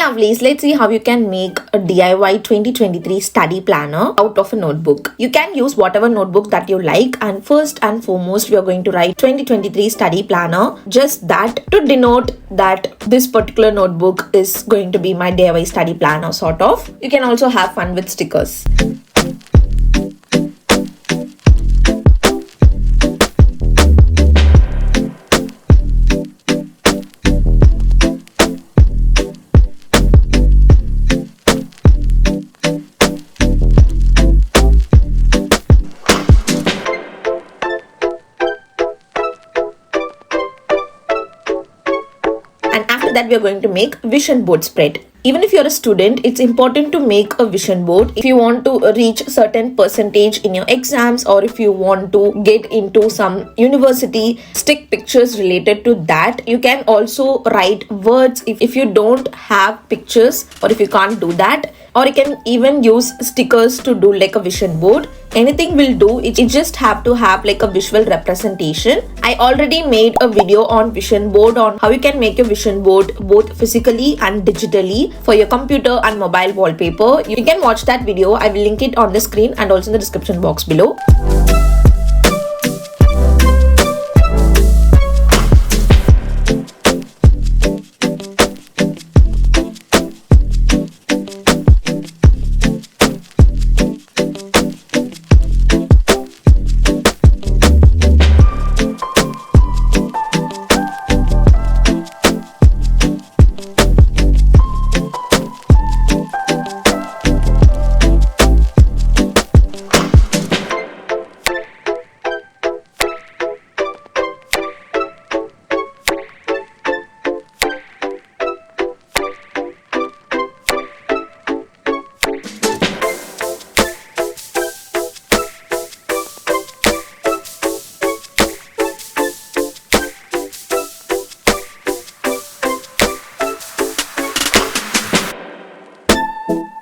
lovelies, let's see how you can make a DIY 2023 study planner out of a notebook. You can use whatever notebook that you like, and first and foremost we are going to write 2023 study planner, just that to denote that this particular notebook is going to be my DIY study planner sort of. You can also have fun with stickers. And after that we are going to make vision board spread. Even if you're a student, it's important to make a vision board. If you want to reach a certain percentage in your exams, or if you want to get into some university, stick pictures related to that. You can also write words if you don't have pictures, or if you can't do that. Or you can even use stickers to do like a vision board. Anything will do. It just have to have like a visual representation. I already made a video on vision board, on how you can make a vision board both physically and digitally for your computer and mobile wallpaper. You can watch that video. I will link it on the screen and also in the description box below.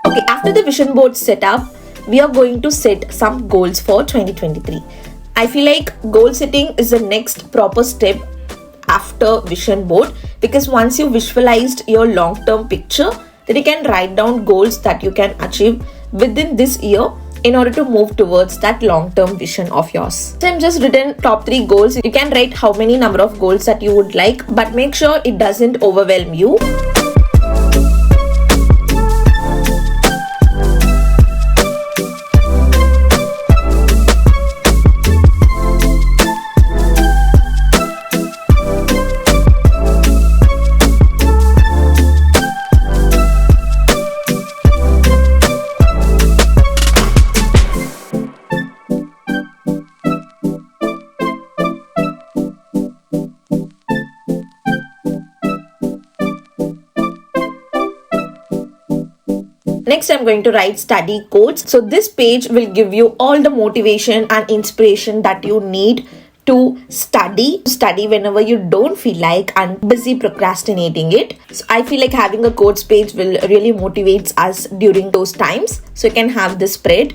Okay, after the vision board setup, we are going to set some goals for 2023. I feel like goal setting is the next proper step after vision board, because once you visualized your long-term picture, then you can write down goals that you can achieve within this year in order to move towards that long-term vision of yours. So I'm just written top 3 goals. You can write how many number of goals that you would like, but make sure it doesn't overwhelm you. Next, I'm going to write study quotes. So this page will give you all the motivation and inspiration that you need to study whenever you don't feel like and busy procrastinating it. So I feel like having a quotes page will really motivate us during those times. So you can have this spread.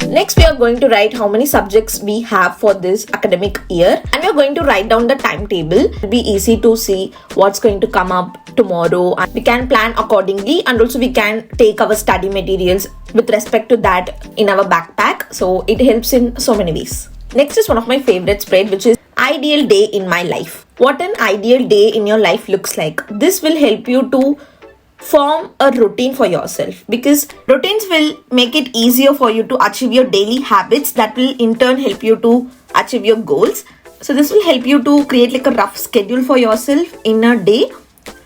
Next, we are going to write how many subjects we have for this academic year, and we are going to write down the timetable. It will be easy to see what's going to come up tomorrow, and we can plan accordingly, and also we can take our study materials with respect to that in our backpack. So it helps in so many ways. Next is one of my favorite spread, which is ideal day in my life. What an ideal day in your life looks like. This will help you to form a routine for yourself, because routines will make it easier for you to achieve your daily habits that will in turn help you to achieve your goals. So this will help you to create like a rough schedule for yourself in a day.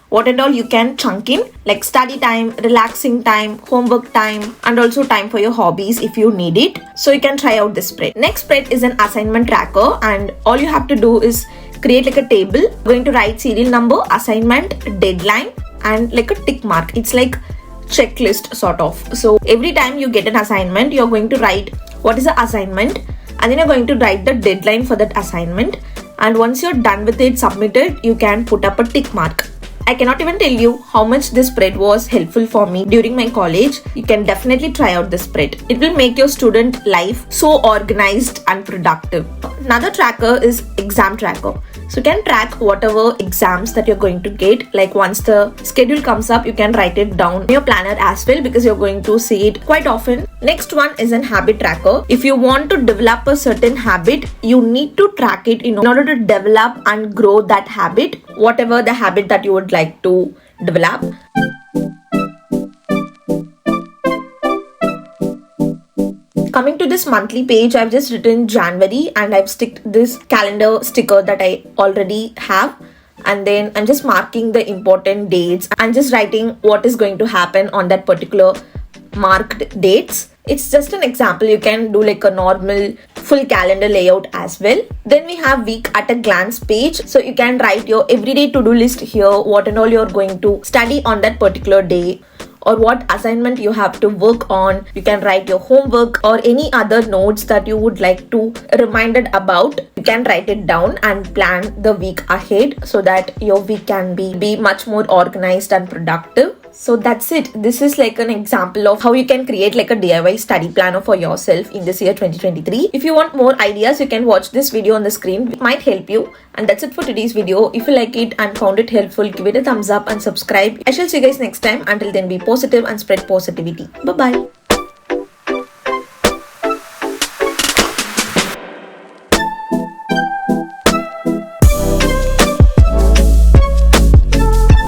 What and all you can chunk in, like study time, relaxing time, homework time, and also time for your hobbies if you need it. So you can try out this spread. Next spread is an assignment tracker, and all you have to do is create like a table. Going to write serial number, assignment, deadline, and like a tick mark. It's like checklist sort of. So every time you get an assignment, you're going to write what is the assignment, and then you're going to write the deadline for that assignment. And once you're done with it, submitted, you can put up a tick mark. I cannot even tell you how much this spread was helpful for me during my college. You can definitely try out this spread. It will make your student life so organized and productive. Another tracker is exam tracker. So you can track whatever exams that you're going to get. Like once the schedule comes up, you can write it down in your planner as well, because you're going to see it quite often. Next one is an habit tracker. If you want to develop a certain habit, you need to track it in order to develop and grow that habit, whatever the habit that you would like to develop. Coming to this monthly page, I've just written January, and I've sticked this calendar sticker that I already have, and then I'm just marking the important dates and just writing what is going to happen on that particular marked dates. It's just an example. You can do like a normal full calendar layout as well. Then we have week at a glance page. So you can write your everyday to-do list here, what and all you're going to study on that particular day, or what assignment you have to work on. You can write your homework or any other notes that you would like to reminded about. You can write it down and plan the week ahead so that your week can be much more organized and productive. So that's it. This is like an example of how you can create like a DIY study planner for yourself in this year 2023. If you want more ideas, you can watch this video on the screen. It might help you. And that's it for today's video. If you like it and found it helpful, give it a thumbs up and subscribe. I shall see you guys next time. Until then, be positive and spread positivity. Bye-bye.